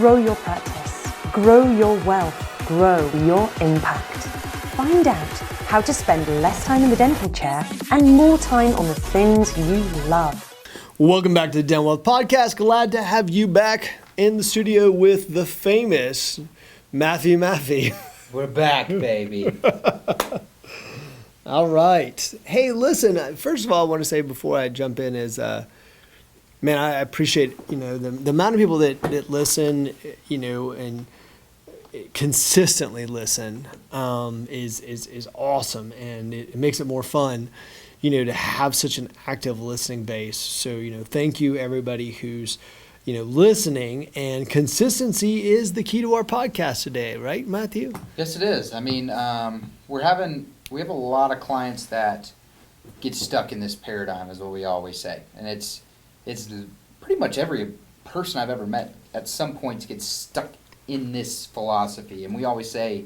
Grow your practice, grow your wealth, grow your impact. Find out how to spend less time in the dental chair and more time on the things you love. Welcome back to the Dental Wealth Podcast. Glad to have you back in the studio with the famous Maffei. We're back, baby. All right. Hey, listen, first of all, I want to say before I jump in is, man, I appreciate, the amount of people that listen, and consistently listen is awesome. And it makes it more fun, to have such an active listening base. So, thank you everybody who's, listening, and consistency is the key to our podcast today, right, Matthew? Yes, it is. I mean, we have a lot of clients that get stuck in this paradigm, is what we always say. And it's pretty much every person I've ever met at some point gets stuck in this philosophy. And we always say,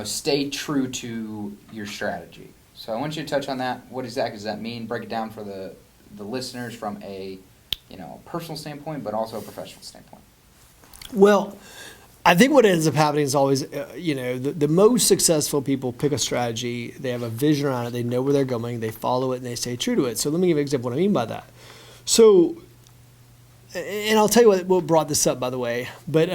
stay true to your strategy. So I want you to touch on that. What exactly does that mean? Break it down for the listeners from a personal standpoint, but also a professional standpoint. Well, I think what ends up happening is always, the most successful people pick a strategy, they have a vision around it, they know where they're going, they follow it, and they stay true to it. So let me give you an example of what I mean by that. So, and I'll tell you what brought this up, by the way, but,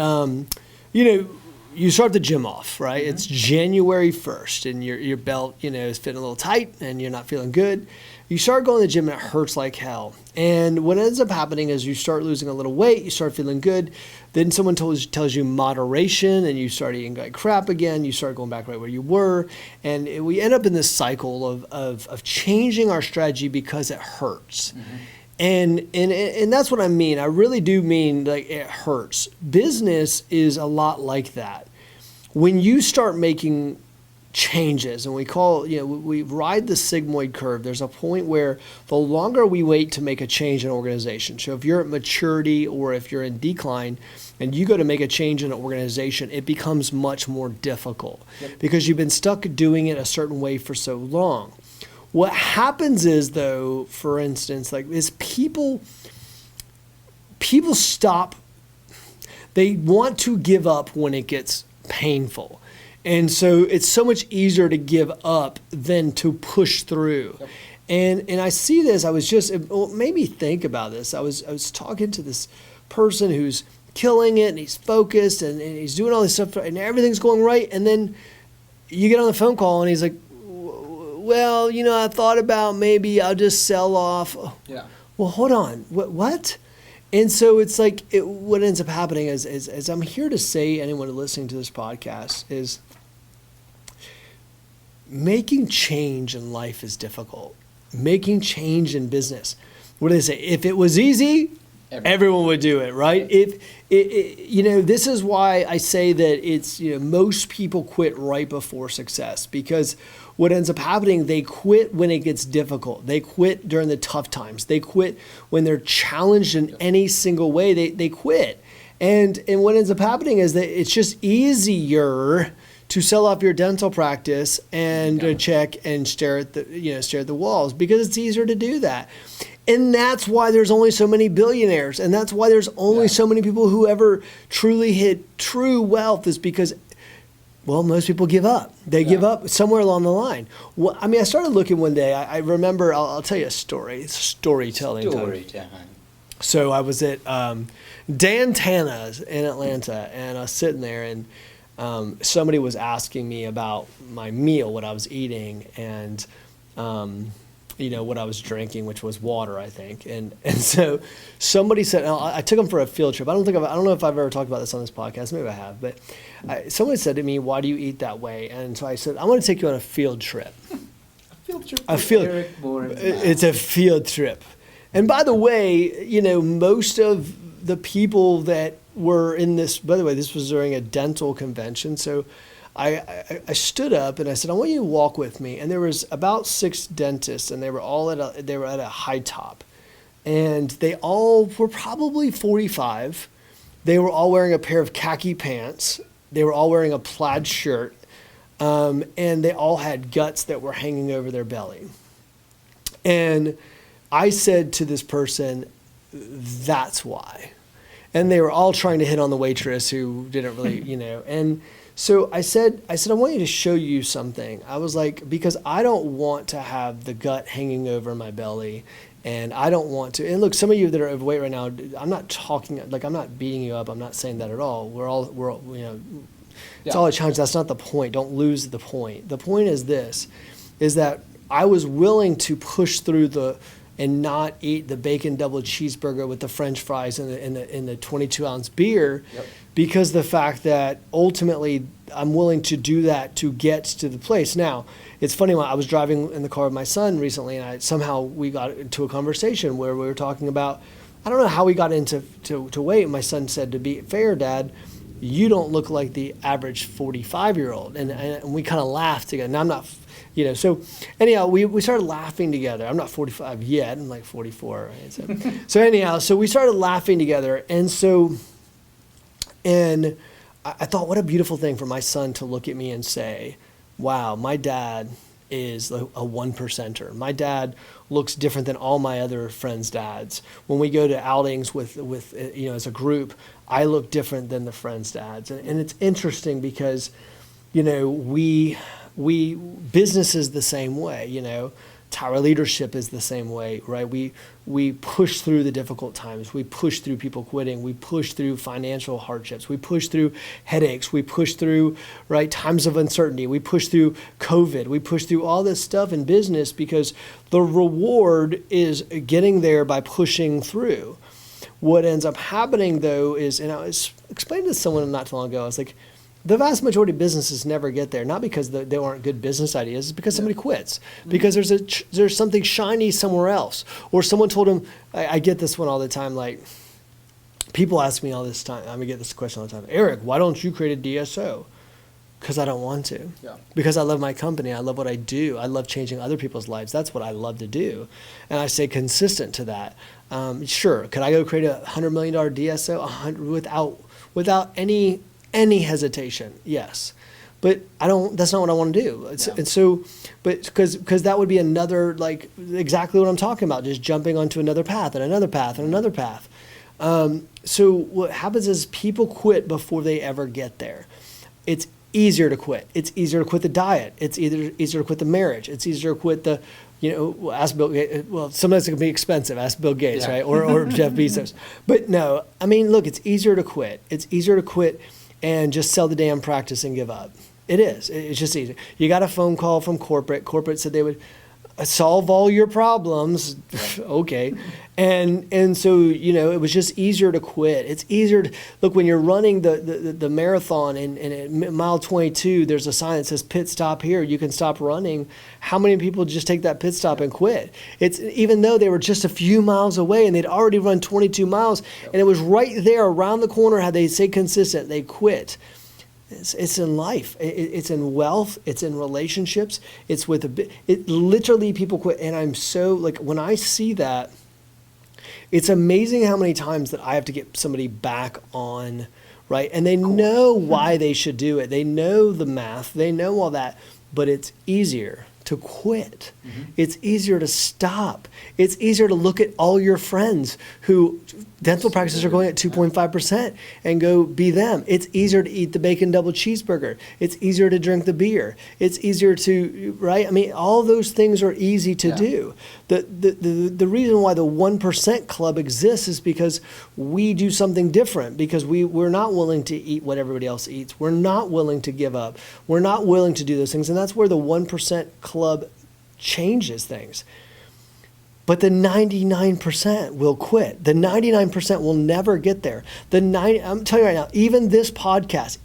you start the gym off, right? Mm-hmm. It's January 1st, and your belt, is fitting a little tight, and you're not feeling good. You start going to the gym, and it hurts like hell. And what ends up happening is you start losing a little weight, you start feeling good. Then someone tells you moderation, and you start eating like crap again. You start going back right where you were. And we end up in this cycle of changing our strategy because it hurts. Mm-hmm. And that's what I mean. I really do mean like it hurts. Business is a lot like that. When you start making changes, and we ride the sigmoid curve, there's a point where the longer we wait to make a change in an organization. So if you're at maturity or if you're in decline and you go to make a change in an organization, it becomes much more difficult. Yep. Because you've been stuck doing it a certain way for so long. What happens is, though, for instance, is people stop. They want to give up when it gets painful. And so it's so much easier to give up than to push through. Yep. And I see this, it made me think about this. I was talking to this person who's killing it, and he's focused, and he's doing all this stuff, and everything's going right. And then you get on the phone call, and he's like, well, I thought about maybe I'll just sell off. Yeah. Well, hold on. What? And so it's like what ends up happening is I'm here to say, anyone listening to this podcast, is making change in life is difficult. Making change in business. What do they say? If it was easy, everyone would do it, right? This is why I say that it's, most people quit right before success, because what ends up happening, they quit when it gets difficult. They quit during the tough times. They quit when they're challenged in any single way. They quit. And what ends up happening is that it's just easier to sell off your dental practice and check and stare at the walls, because it's easier to do that. And that's why there's only so many billionaires, and that's why there's only so many people who ever truly hit true wealth, is because, well, most people give up. They give up somewhere along the line. Well, I started looking one day. I remember, I'll tell you a story. It's storytelling time. So I was at Dan Tana's in Atlanta, and I was sitting there, and somebody was asking me about my meal, what I was eating, and what I was drinking, which was water, I think. And so somebody said, I took them for a field trip. I don't know if I've ever talked about this on this podcast. Maybe I have, but somebody said to me, "Why do you eat that way?" And so I said, "I want to take you on a field trip." A field trip. It's a field trip. And by the way, most of the people that were in this, by the way, this was during a dental convention. So I stood up and I said, I want you to walk with me. And there was about 6 dentists, and they were all at a high top. And they all were probably 45. They were all wearing a pair of khaki pants. They were all wearing a plaid shirt. And they all had guts that were hanging over their belly. And I said to this person, that's why. And they were all trying to hit on the waitress who didn't really, And so I said, I want you to show you something. I was like, because I don't want to have the gut hanging over my belly. And I don't want to, and look, some of you that are overweight right now, I'm not talking, I'm not beating you up. I'm not saying that at all. We're all, it's all a challenge. That's not the point. Don't lose the point. The point is this, is that I was willing to push through and not eat the bacon double cheeseburger with the French fries and the 22-ounce beer, because the fact that ultimately I'm willing to do that to get to the place. Now, it's funny, when I was driving in the car with my son recently, and somehow we got into a conversation where we were talking about, I don't know how we got into to weight. My son said, to be fair, Dad, you don't look like the average 45-year-old. And we kind of laughed together. Now, I'm not, so anyhow, we started laughing together. I'm not 45 yet. I'm like 44. Right? So anyhow, so we started laughing together. And I thought, what a beautiful thing for my son to look at me and say, wow, my dad is a 1%er. My dad looks different than all my other friends' dads. When we go to outings with as a group, I look different than the friends' dads. And it's interesting because, we business is the same way, Tower leadership is the same way, right? We push through the difficult times. We push through people quitting. We push through financial hardships. We push through headaches. We push through, right, times of uncertainty. We push through COVID. We push through all this stuff in business because the reward is getting there by pushing through. What ends up happening, though, is, and I was explaining to someone not too long ago, I was like, the vast majority of businesses never get there, not because they aren't good business ideas, it's because somebody quits, because there's something shiny somewhere else, or someone told them. I get this one all the time. Like, people ask me all this time. I get this question all the time. Eric, why don't you create a DSO? Because I don't want to. Yeah. Because I love my company. I love what I do. I love changing other people's lives. That's what I love to do, and I stay consistent to that. Sure, could I go create a $100 million DSO without any hesitation? Yes, but I don't. That's not what I want to do. And so, but because that would be another, like, exactly what I'm talking about, just jumping onto another path and another path and another path. So what happens is people quit before they ever get there. It's easier to quit. It's easier to quit the diet. It's easier to quit the marriage. It's easier to quit the, ask Bill Gates. Well, sometimes it can be expensive. Ask Bill Gates, right? Or Jeff Bezos. But no, I mean, look, it's easier to quit. It's easier to quit and just sell the damn practice and give up. It is. It's just easy. You got a phone call from corporate. Corporate said they would solve all your problems. Okay. And so, it was just easier to quit. It's easier to, look, when you're running the marathon and at mile 22, there's a sign that says pit stop here. You can stop running. How many people just take that pit stop and quit? It's even though they were just a few miles away and they'd already run 22 miles and it was right there around the corner. Had they stayed consistent, they quit. It's in life. It's in wealth. It's in relationships. It's with literally people quit. And I'm so, like, when I see that, it's amazing how many times that I have to get somebody back on, right? And they know why they should do it. They know the math. They know all that. But it's easier to quit. Mm-hmm. It's easier to stop. It's easier to look at all your friends who dental practices are going at 2.5% and go be them. It's easier to eat the bacon double cheeseburger. It's easier to drink the beer. It's easier to, right? I mean, all those things are easy to do. The reason why the 1% club exists is because we do something different, because we're not willing to eat what everybody else eats. We're not willing to give up. We're not willing to do those things. And that's where the 1% club changes things. But the 99% will quit. The 99% will never get there. I'm telling you right now, even the podcast,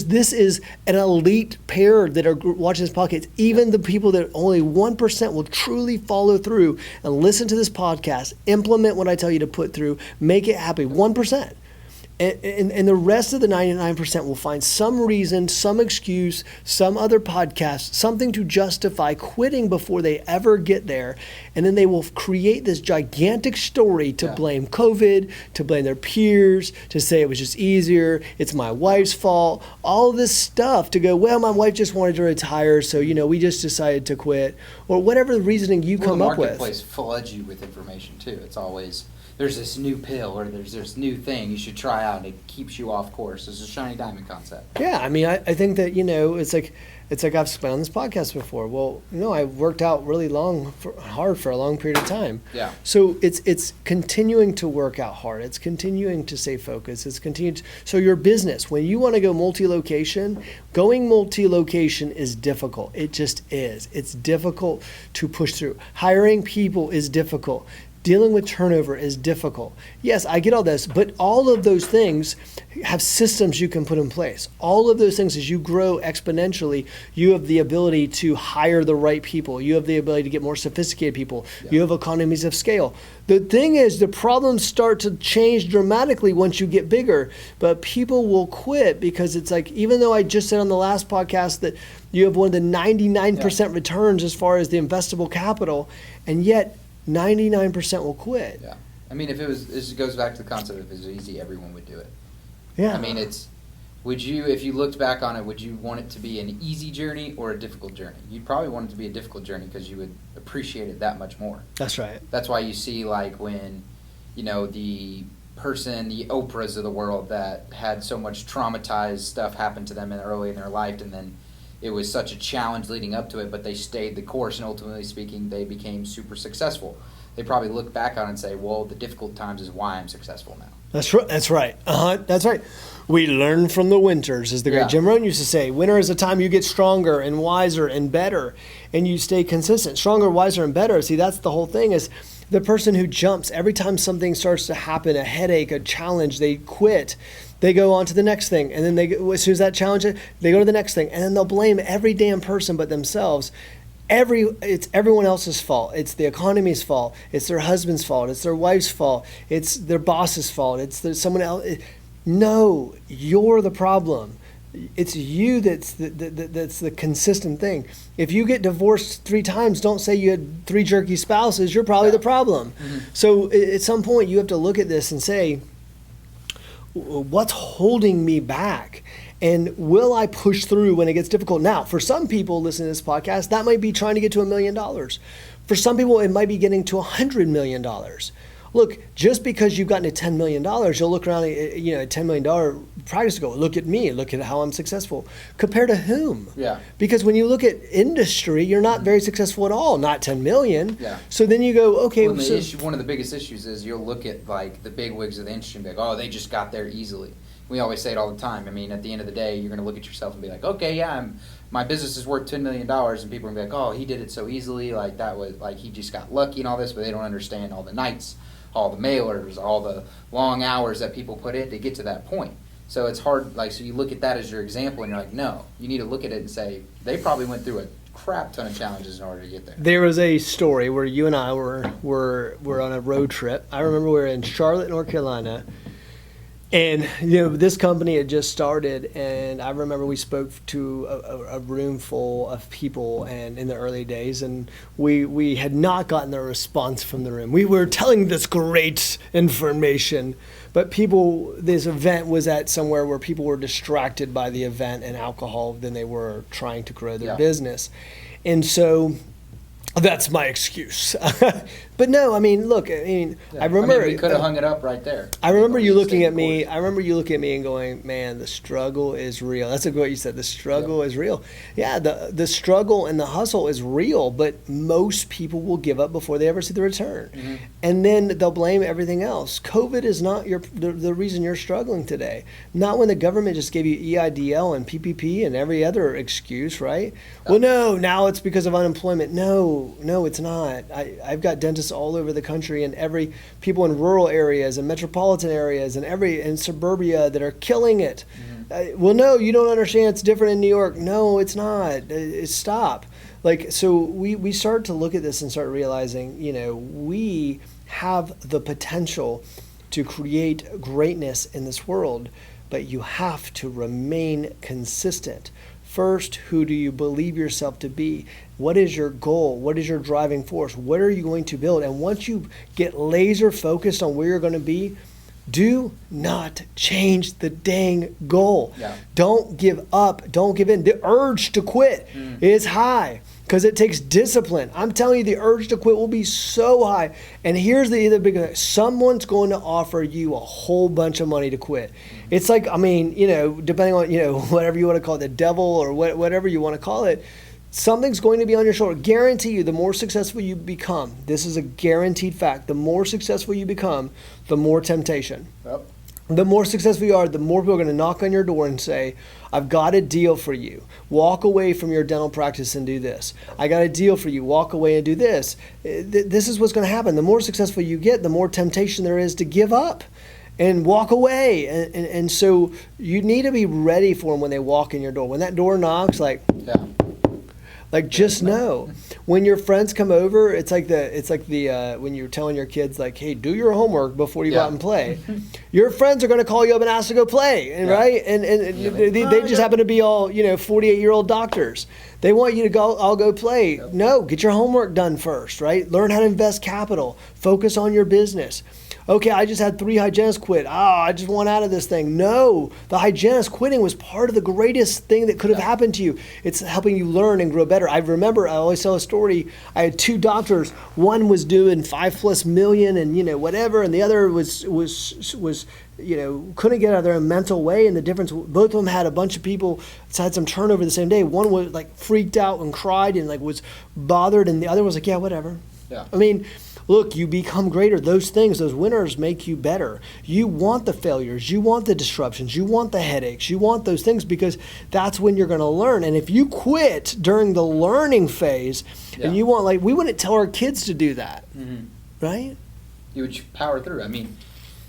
this is an elite pair that are watching this podcast. Even the people that only 1% will truly follow through and listen to this podcast, implement what I tell you to put through, make it happy. 1%. And the rest of the 99% will find some reason, some excuse, some other podcast, something to justify quitting before they ever get there. And then they will create this gigantic story to blame COVID, to blame their peers, to say it was just easier, it's my wife's fault, all this stuff to go, well, my wife just wanted to retire, so, we just decided to quit, or whatever the reasoning you come up with. The marketplace floods you with information, too. It's always... there's this new pill or there's this new thing you should try out, and it keeps you off course. It's a shiny diamond concept. Yeah, I mean, I think that, it's like I've spoken on this podcast before. Well, I worked out really hard for a long period of time. Yeah. So it's continuing to work out hard. It's continuing to stay focused. It's continuing. So your business, when you want to go multi-location, going multi-location is difficult. It just is. It's difficult to push through. Hiring people is difficult. Dealing with turnover is difficult. Yes, I get all this, but all of those things have systems you can put in place. All of those things, as you grow exponentially, you have the ability to hire the right people. You have the ability to get more sophisticated people. Yeah. You have economies of scale. The thing is, the problems start to change dramatically once you get bigger, but people will quit because it's like, even though I just said on the last podcast that you have one of the 99% returns as far as the investable capital, and yet 99% will quit. Yeah. I mean, this goes back to the concept of if it was easy, everyone would do it. Yeah. I mean, if you looked back on it, would you want it to be an easy journey or a difficult journey? You'd probably want it to be a difficult journey because you would appreciate it that much more. That's right. That's why you see, like, when, the Oprahs of the world that had so much traumatized stuff happen to them early in their life, and then it was such a challenge leading up to it, but they stayed the course, and ultimately speaking, they became super successful. They probably look back on it and say, well, the difficult times is why I'm successful now. That's right. That's right. That's right. We learn from the winters, as the great Jim Rohn used to say. Winter is a time you get stronger and wiser and better, and you stay consistent. Stronger, wiser, and better. See, that's the whole thing, is the person who jumps every time something starts to happen, a headache, a challenge, they quit. They go on to the next thing, and then as soon as that challenge, they go to the next thing, and then they'll blame every damn person but themselves. It's everyone else's fault. It's the economy's fault. It's their husband's fault. It's their wife's fault. It's their boss's fault. It's someone else. No, you're the problem. It's you that's the consistent thing. If you get divorced 3 times, don't say you had 3 jerky spouses. You're probably the problem. Mm-hmm. So at some point, you have to look at this and say, what's holding me back? And will I push through when it gets difficult? Now, for some people listening to this podcast, that might be trying to get to $1 million. For some people, it might be getting to $100 million. Look, just because you've gotten to $10 million, you'll look around at a $10 million practice and go, look at me, look at how I'm successful. Compared to whom? Yeah. Because when you look at industry, you're not very successful at all, not 10 million. Yeah. So then you go, okay. Well, one of the biggest issues is you'll look at, like, the big wigs of the industry and be like, oh, they just got there easily. We always say it all the time. I mean, at the end of the day, you're going to look at yourself and be like, okay, yeah, my business is worth $10 million, and people are going to be like, oh, he did it so easily, like that was, like, he just got lucky and all this, but they don't understand all the nights, all the mailers, all the long hours that people put in to get to that point. So it's hard, like, so you look at that as your example, and you're like, no, you need to look at it and say, they probably went through a crap ton of challenges in order to get there. There was a story where you and I were on a road trip. I remember we were in Charlotte, North Carolina. And, this company had just started, and I remember we spoke to a room full of people and in the early days, and we had not gotten a response from the room. We were telling this great information, but this event was at somewhere where people were distracted by the event and alcohol than they were trying to grow their business. And so that's my excuse. But no, I mean, look, I remember. We could have hung it up right there. I remember you looking at me. I remember you looking at me and going, "Man, the struggle is real." That's what you said. The struggle is real. Yeah, the struggle and the hustle is real, but most people will give up before they ever see the return, and then they'll blame everything else. COVID is not the reason you're struggling today. Not when the government just gave you EIDL and PPP and every other excuse, right? Well, no, now it's because of unemployment. No, it's not. I've got dentists all over the country, and people in rural areas and metropolitan areas and suburbia that are killing it. Well, no, you don't understand. It's different in New York. No, it's not. Stop. So we start to look at this and start realizing, we have the potential to create greatness in this world, but you have to remain consistent. First, who do you believe yourself to be? What is your goal? What is your driving force? What are you going to build? And once you get laser focused on where you're going to be, do not change the dang goal. Yeah. Don't give up. Don't give in. The urge to quit is high. because it takes discipline. I'm telling you, the urge to quit will be so high. And here's the other big thing. Someone's going to offer you a whole bunch of money to quit. It's like, I mean, depending on, whatever you want to call it, the devil or whatever you want to call it, something's going to be on your shoulder. Guarantee you, the more successful you become, this is a guaranteed fact, the more successful you become, the more temptation. Yep. The more successful you are, the more people are going to knock on your door and say, I've got a deal for you. Walk away from your dental practice and do this. I got a deal for you. Walk away and do this. This is what's going to happen. The more successful you get, the more temptation there is to give up and walk away. And so you need to be ready for them when they walk in your door. When that door knocks, just know. When your friends come over, it's like the when you're telling your kids, like, hey, do your homework before you go out and play. Your friends are going to call you up and ask to go play, right? And they just happen to be all 48-year-old doctors. They want you to I'll go play. Yep. No, get your homework done first, right? Learn how to invest capital. Focus on your business. Okay, I just had 3 hygienists quit. I just want out of this thing. No, the hygienist quitting was part of the greatest thing that could have happened to you. It's helping you learn and grow better. I remember, I always tell a story. I had 2 doctors. One was doing $5+ million and whatever, and the other was couldn't get out of their own mental way. And the difference, both of them had a bunch of people had some turnover the same day. One was like freaked out and cried and like was bothered, and the other was like, yeah, whatever. Yeah. I mean, look, you become greater. Those things, those winners make you better. You want the failures. You want the disruptions. You want the headaches. You want those things because that's when you're going to learn. And if you quit during the learning phase and you want, we wouldn't tell our kids to do that, right? You would power through. I mean,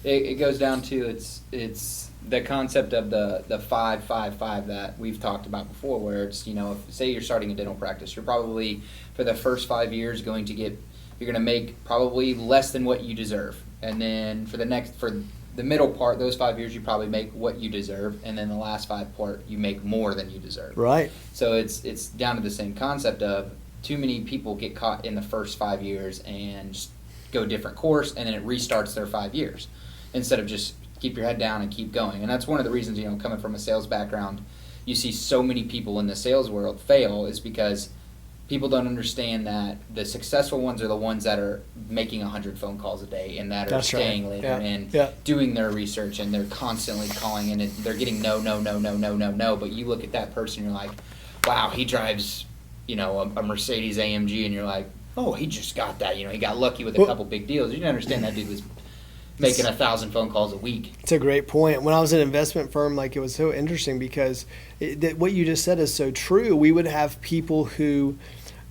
it goes down to it's the concept of the 5-5-5 that we've talked about before, where it's, if, say you're starting a dental practice, you're probably for the first 5 years you're going to make probably less than what you deserve. And then for the middle part, those 5 years, you probably make what you deserve. And then the last 5 part, you make more than you deserve. Right. So it's down to the same concept of too many people get caught in the first 5 years and just go a different course, and then it restarts their 5 years instead of just keep your head down and keep going. And that's one of the reasons, coming from a sales background, you see so many people in the sales world fail is because people don't understand that the successful ones are the ones that are making 100 phone calls a day and that are staying later and doing their research, and they're constantly calling in and they're getting no. But you look at that person, you're like, wow, he drives, a Mercedes AMG, and you're like, oh, he just got that. He got lucky with a couple big deals. You didn't understand that dude was making 1,000 phone calls a week. It's a great point. When I was at an investment firm, it was so interesting because what you just said is so true. We would have people who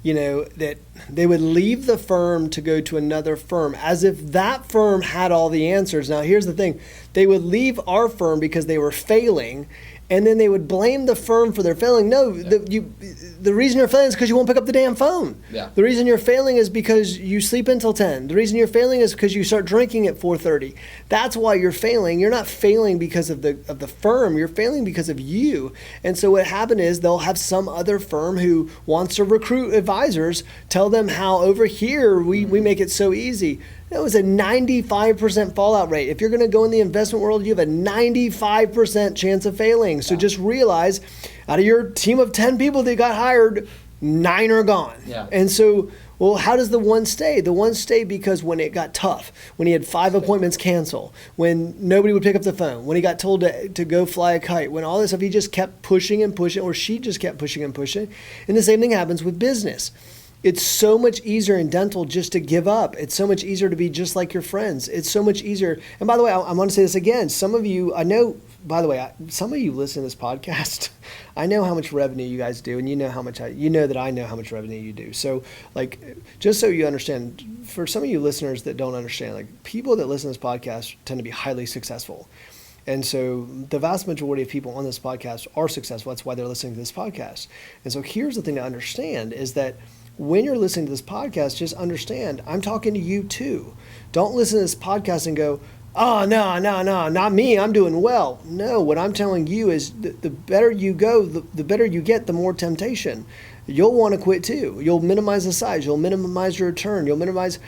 that they would leave the firm to go to another firm as if that firm had all the answers. Now, here's the thing. They would leave our firm because they were failing, and then they would blame the firm for their failing. No, the reason you're failing is because you won't pick up the damn phone. Yeah. The reason you're failing is because you sleep until 10. The reason you're failing is because you start drinking at 4:30. That's why you're failing. You're not failing because of the firm. You're failing because of you. And so what happened is they'll have some other firm who wants to recruit advisors, tell them how over here we make it so easy. That was a 95% fallout rate. If you're going to go in the investment world, you have a 95% chance of failing. So just realize, out of your team of 10 people that got hired, 9 are gone. Yeah. And so, how does the one stay? The one stayed because when it got tough, when he had 5 appointments cancel, when nobody would pick up the phone, when he got told to go fly a kite, when all this stuff, he just kept pushing and pushing, or she just kept pushing and pushing. And the same thing happens with business. It's so much easier in dental just to give up. It's so much easier to be just like your friends. It's so much easier. And by the way, I want to say this again. Some of you, I know, by the way, some of you listen to this podcast. I know how much revenue you guys do, and you know how much you know that I know how much revenue you do. So, just so you understand, for some of you listeners that don't understand, people that listen to this podcast tend to be highly successful. And so the vast majority of people on this podcast are successful. That's why they're listening to this podcast. And so here's the thing to understand is that when you're listening to this podcast, just understand, I'm talking to you too. Don't listen to this podcast and go, oh, no, not me, I'm doing well. No, what I'm telling you is the better you go, the better you get, the more temptation. You'll want to quit too. You'll minimize the size. You'll minimize your return. You'll minimize.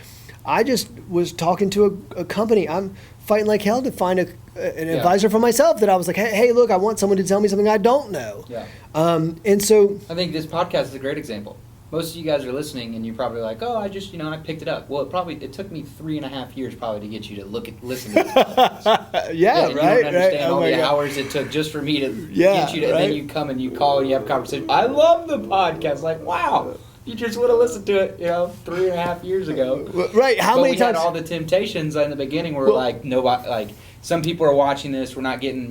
I just was talking to a company. I'm fighting like hell to find an advisor for myself that I was like, hey, look, I want someone to tell me something I don't know. Yeah. And so I think this podcast is a great example. most of you guys are listening, and you're probably like, "Oh, I just, I picked it up." Well, it took me 3.5 years probably to get you to listen to this podcast. Yeah, and right. You don't understand Oh all my the God. hours it took just for me to get you to, and right. then you come and you call and you have a conversation. I love the podcast. Like, wow, you just would have listened to it, 3.5 years ago. Right. How but many we times? had all the temptations in the beginning where nobody, some people are watching this, we're not getting,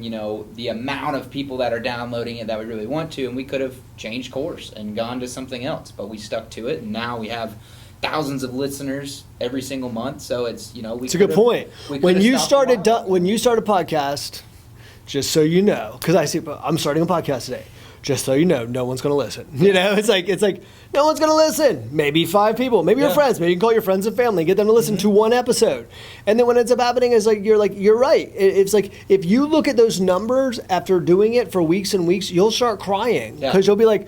the amount of people that are downloading it that we really want to, and we could have changed course and gone to something else, but we stuck to it, and now we have thousands of listeners every single month, so it's, It's a good point. When you started podcast, just so you know, because I'm starting a podcast today. Just so you know, no one's going to listen. It's like no one's going to listen. Maybe 5 people, maybe your friends. Maybe you can call your friends and family and get them to listen to one episode. And then what ends up happening is you're right. It's like if you look at those numbers after doing it for weeks and weeks, you'll start crying because you'll be like,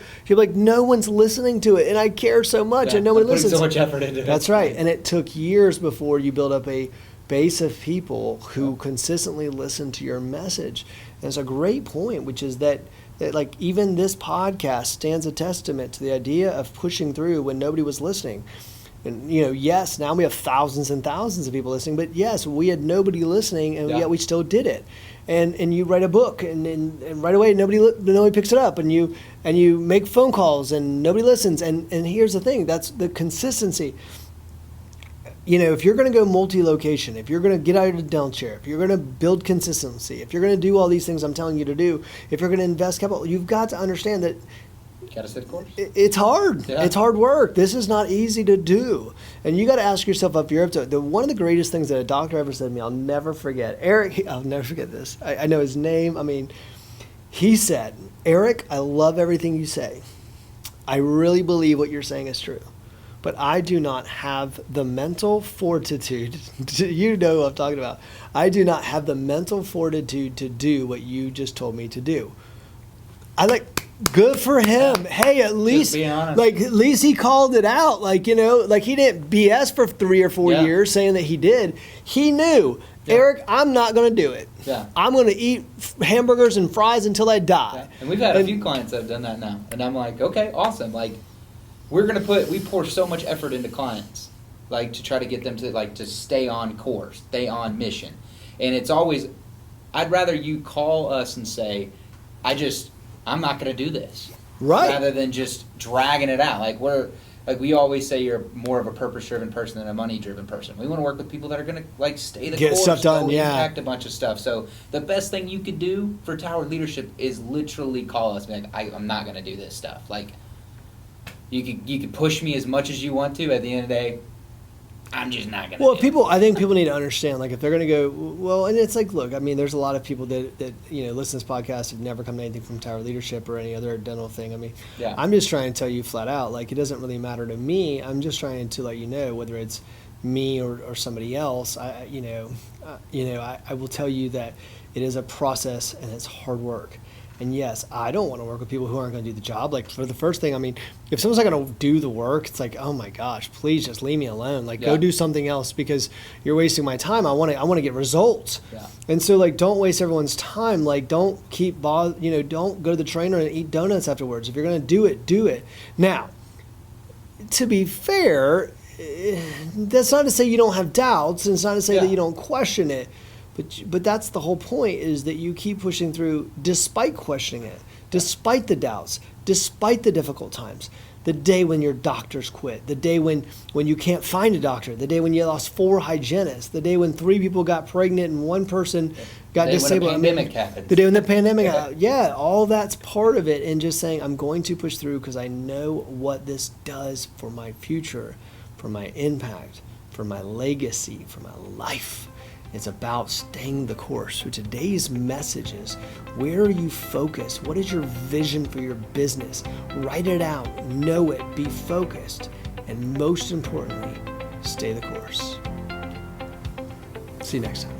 no one's listening to it, and I care so much, and no one listens. So much effort into it. That's right, and it took years before you build up a base of people who consistently listen to your message. And it's a great point, which is that like even this podcast stands a testament to the idea of pushing through when nobody was listening. And yes, now we have thousands and thousands of people listening, but yes, we had nobody listening, and yet we still did it. And you write a book, and right away nobody picks it up, and you make phone calls, and nobody listens. And here's the thing: that's the consistency. If you're going to go multi-location, if you're going to get out of the dental chair, if you're going to build consistency, if you're going to do all these things I'm telling you to do, if you're going to invest capital, you've got to understand that Got to stay the course. It's hard. Yeah. It's hard work. This is not easy to do. And you got to ask yourself if you're up to it. One of the greatest things that a doctor ever said to me, I'll never forget. Eric, I'll never forget this. I know his name. He said, "Eric, I love everything you say. I really believe what you're saying is true. But I do not have the mental fortitude," you know what I'm talking about. "I do not have the mental fortitude to do what you just told me to do." Good for him. Hey, at least he called it out. He didn't BS for 3 or 4 years saying that he did. He knew, Eric, I'm not going to do it. Yeah. I'm going to eat hamburgers and fries until I die. Yeah. And we've had a few clients that have done that now. And I'm like, okay, awesome. We pour so much effort into clients, to try to get them to stay on course, stay on mission. And it's always, I'd rather you call us and say, I'm not going to do this. Right. Rather than just dragging it out. We always say you're more of a purpose-driven person than a money-driven person. We want to work with people that are going to stay the Get course, stuff done, impact a bunch of stuff. So the best thing you could do for Tower Leadership is literally call us and be like, I'm not going to do this stuff. You could push me as much as you want to. At the end of the day, I'm just not going to. Well, I think people need to understand, if they're going to go, well, and it's look, there's a lot of people that listen to this podcast have never come to anything from Tower Leadership or any other dental thing. I'm just trying to tell you flat out, it doesn't really matter to me. I'm just trying to let you know, whether it's me or somebody else, I will tell you that it is a process and it's hard work. And yes, I don't want to work with people who aren't going to do the job. For the first thing, if someone's not going to do the work, it's oh my gosh, please just leave me alone. Go do something else because you're wasting my time. I want to get results. Yeah. And so don't waste everyone's time. Don't keep don't go to the trainer and eat donuts afterwards. If you're going to do it. Now, to be fair, that's not to say you don't have doubts, and it's not to say that you don't question it. But that's the whole point, is that you keep pushing through despite questioning it, despite the doubts, despite the difficult times. The day when your doctors quit, the day when you can't find a doctor, the day when you lost 4 hygienists, the day when 3 people got pregnant and 1 person got disabled. The day when the pandemic happened. The day when the pandemic happened. Yeah, all that's part of it. And just saying, I'm going to push through because I know what this does for my future, for my impact, for my legacy, for my life. It's about staying the course. So today's message is, where are you focused? What is your vision for your business? Write it out, know it, be focused, and most importantly, stay the course. See you next time.